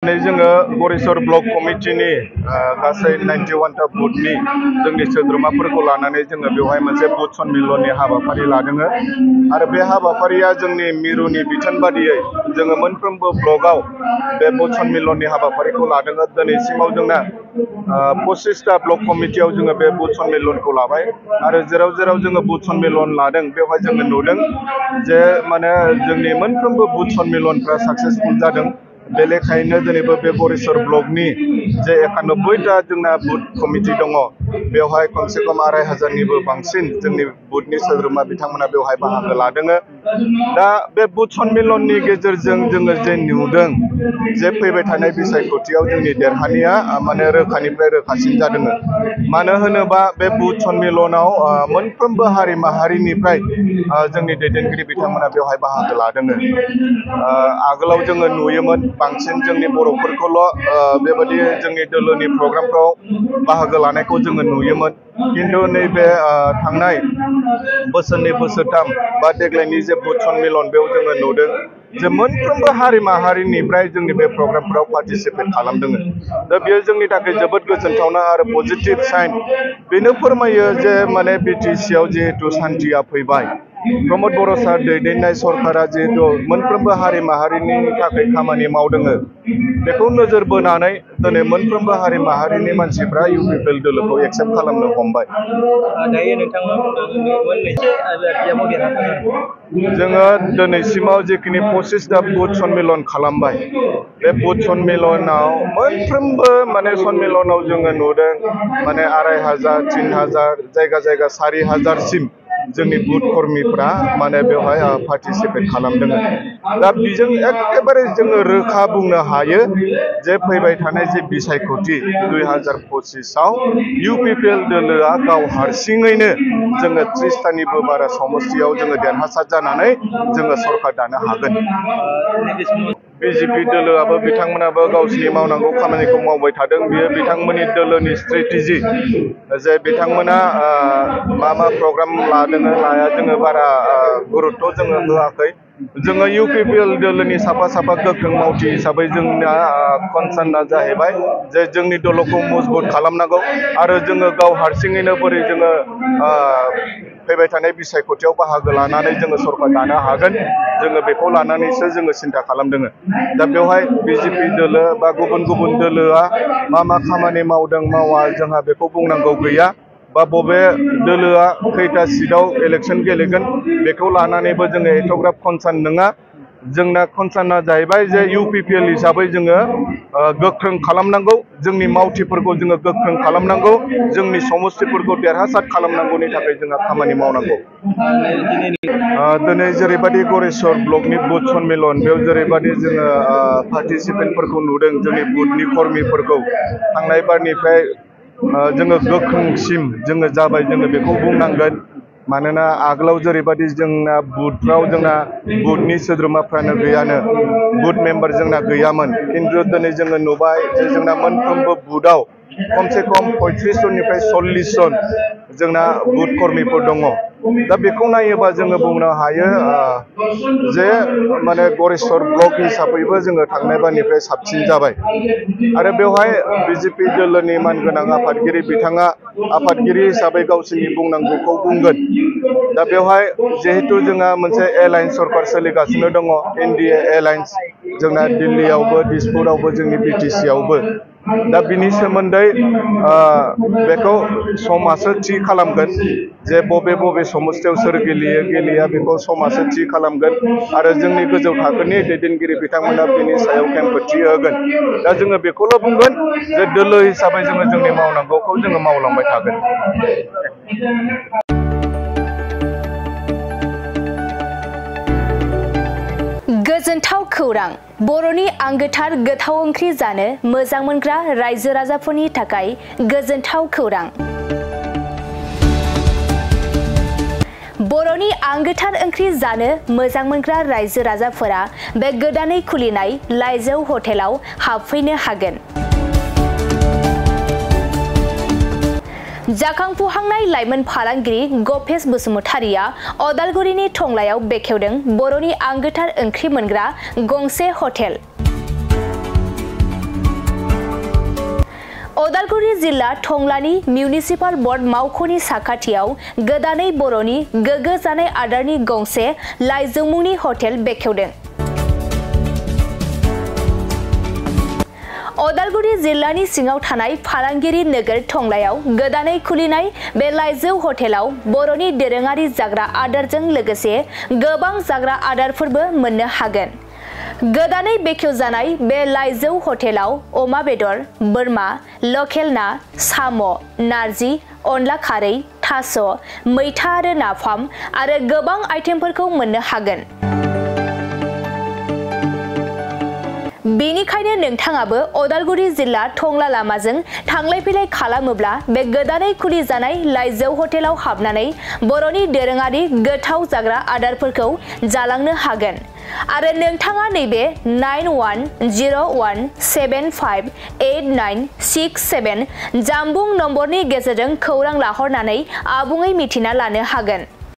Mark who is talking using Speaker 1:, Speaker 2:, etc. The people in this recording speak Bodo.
Speaker 1: जोङो गरेस्वर ब्लक कमिटिनि गासै 91टा बुथनि जोंनि सोद्रोमाफोरखौ लानानै जोङो बेवहाय मोनसे बुथ सन्मिलननि हाबाफारि लादों आरो बे हाबाफारिया जोंनि मिरुनि बिथोन बादियै जोङो मोनफ्रोमबो ब्लकआव बे बुथ सन्मिलननि हाबाफारिखौ लादों। दिनैसिमाव जोंना 25टा ब्लक कमिटियाव जोङो बे बुथ सन्मिलनखौ लाबाय आरो जेराव जेराव जोङो बुथ सन्मिलन लादों बेवहाय जोङो नुदों जे माने जोंनि मोनफ्रोमबो बुथ सन्मिलनफ्रा साक्सेसफुल जादों। बे लेखायैनो दिनैबो बे गरेस्वर ब्लकनि जे 91टा जोंना बुथ कमिटि दङ बेवहाय खमसे खम 2500निबो बांसिन जोंनि बुथनि सोद्रोमा बिथांमोना बेवहाय बाहागो लादों। दा बे बुथ सन्मिलननि गेजेरजों जोङो जे नुदों जे फैबाय थानाय बिसायख'थियाव जोंनि देरहानाया माने रोखानिफ्राय रोखासिन जादों। मानो होनोबा बे बुथ सन्मिलनाव मोनफ्रोमबो हारि माहारिनिफ्राय जोंनि दैदेनगिरि बिथांमोना बेवहाय बाहागो लादों। आगोलाव जोङो नुयोमोन बांसिन जोंनि बर'फोरखौल' बेबायदि जोंनि दोलोनि प्रग्रामफ्राव बाहागो लानायखौ जोङो नुयोमोन। खिन्थु नैबे थांनाय बोसोरनै बोसोरथाम बा देग्लायनि जे बुथ सन्मिलन बेयाव जोङो नुदों जे मोनफ्रोमबो हारि माहारिनिफ्राय जोंनि बे प्रग्रामफोराव पार्टिसिपेट खालामदों। दा बेयो जोंनि थाखाय जोबोद गोजोनथावना आरो पजिटिभ साइन। बेनो फोरमायो जे माने BTC आव जिहेतु सान्थिया फैबाय, प्रमद बर' सार दैदेननाय सरकारा जिहेतु मोनफ्रोमबो हारि माहारिनि थाखाय खामानि मावदों बेखौ नोजोर बोनानै दिनै मोनफ्रोमबो हारि माहारिनि मानसिफ्रा UPPL दोलोखौ एक्सेप्ट खालामनो हमबाय। जोङो दिनैसिमाव जिखिनि 25टा बुथ सन्मिलन खालामबाय बे बुथ सन्मिलनाव मोनफ्रोमबो माने सन्मिलनाव जोङो नुदों माने 2500 3000 जायगा जायगा 4000सिम जोंनि बुथ कर्मीफ्रा माने बेवहाय पार्टिसिपेट खालामदों। दा बेजों एखेबारे जोङो रोखा बुंनो हायो जे फैबाय थानाय जे बिसायख'थि 2025आव UPPL दोलोआ गाव हारसिङैनो जोङो 30टानिबो बारा समस्तियाव जोङो देरहासार जानानै जोङो सरकार दानो हागोन। BJP दोलोआबो बिथांमोनाबो गावसिनि मावनांगौ खामानिखौ मावबाय थादों। बियो बिथांमोननि दोलोनि स्ट्रेटेजि जे बिथांमोना मा प्रग्राम लादों लाया जोङो बारा गुरुत्व जोङो होआखै। जोङो UPPL दोलोनि साफा गोख्रों मावथि हिसाबै जोंना कनसार्नआ जाहैबाय जे जोंनि दोलोखौ मजबुत खालामनांगौ आरो जोङो गाव हारसिङैनो बोरै जोङो फैबाय थानाय बिसायख'थियाव बाहागो लानानै जोङो सरकार दानो हागोन जोङो बेखौ लानानैसो जोङो सिन्था खालामदों। दा बेवहाय BJP दोलो बा गुबुन दोलोआ मा खामानि मावदों मावा जोंहा बेखौ बुंनांगौ गैया, बा बबे दोलोआ खैथा सिटआव इलेक्सन गेलेगोन बेखौ लानानैबो जोङो एथ'ग्राब कनसार्न नङा। जोंना कनसार्नआ जाहैबाय जे UPPL हिसाबै जोङो गोख्रों खालामनांगौ, जोंनि मावथिफोरखौ जोङो गोख्रों खालामनांगौ, जोंनि समस्तिफोरखौ देरहासार खालामनांगौनि थाखाय जोंहा खामानि मावनांगौ। दिनै जेरैबायदि गरेस्वर ब्लकनि बुथ सन्मिलन बेयाव जेरैबायदि जोङो पार्टिसिपेन्टफोरखौ नुदों जोंनि बुथनि कर्मीफोरखौ थांनाय बारनिफ्राय जोङो गोख्रोंसिम जोङो जाबाय जोङो बेखौ बुंनांगोन। मानोना आगोलाव जेरैबायदि जोंना बुथफ्राव जोंना बुथनि सोद्रोमाफ्रानो गैयानो, बुथ मेम्बार जोंना गैयामोन। खिन्थु दिनै जोङो नुबाय जे जोंना मोनफ्रोमबो बुथआव खमसे खम 35 जननिफ्राय 40 जन जोंना बुथ कर्मीफोर दङ। दा बेखौ नायोबा जोङो बुंनो हायो जे माने गरेस्वर ब्लक हिसाबैबो जोङो थांनाय बारनिफ्राय साबसिन जाबाय। आरो बेवहाय BJP दोलोनि मानगोनां आफादगिरि बिथाङा आफादगिरि हिसाबै गावसोरनि बुंनांगौखौ बुंगोन। दा बेवहाय जिहेतु जोंहा मोनसे एलायन्स सरकार सोलिगासिनो दङ, NDA एलायन्स जोंना दिल्लीयावबो दिसपुरावबो जोंनि BTC आवबो। दा बिनि सोमोन्दै बेखौ समासो थि खालामगोन जे बबे समस्तियाव सोर गेलेया बेखौ समासो थि खालामगोन आरो जोंनि गोजौ थाखोनि दैदेनगिरि बिथांमोना बिनि सायाव खेंफोरथि होगोन। दा जोङो बेखौल' बुंगोन जे दोलो हिसाबै जोङो जोंनि मावनांगौखौ जोङो मावलांबाय थागोन।
Speaker 2: गोजोनथाव खौरां, बर'नि आंगोथार गोथाव ओंख्रि जानो मोजां मोनग्रा रायजो राजाफोरनि थाखाय गोजोनथाव खौरां। बर'नि आंगोथार ओंख्रि जानो मोजां मोनग्रा रायजो राजाफोरा बे गोदानै खुलिनाय लाइजौ हटेलाव हाबफैनो हागोन। जाखांफुहांनाय लाइमोन फालांगिरि गपेश बसुमतारिया अदालगुरिनि टंलायाव बेखेवदों बर'नि आंगोथार ओंख्रि मोनग्रा गंसे हटेल। अदालगुरि जिल्ला टंलानि मिउनिसिपाल बर्ड मावख'नि साखाथियाव गोदानै बर'नि गोग्गो जानाय आदारनि गंसे लाइजौमुंनि हटेल बेखेवदों। अदालगुरि जिल्लानि सिङाव थानाय फालांगिरि नोगोर टंलायाव गोदानै खुलिनाय बे लाइजौ हटेलाव बर'नि दोरोङारि जाग्रा आदारजों लोगोसे गोबां जाग्रा आदारफोरबो मोननो हागोन। गोदानै बेखेवजानाय बे लाइजौ हटेलाव अमा बेदर, बोरमा, लकेल ना, साम', नारजि, अनला खारै, थास', मैथा आरो नाफाम आरो गोबां आइटेमफोरखौ मोननो हागोन। बेनिखायनो नोंथाङाबो अदालगुरि जिल्ला टंला लामाजों थांलाय फैलाय खालामोब्ला बे गोदानै खुलिजानाय लाइजौ हटेलाव हाबनानै बर'नि दोरोङारि गोथाव जाग्रा आदारफोरखौ जालांनो हागोन। आरो नोंथाङा नैबे 9101758967 जानबुं नम्बरनि गेजेरजों खौरां लाहरनानै आबुङै मिथिना लानो हागोन।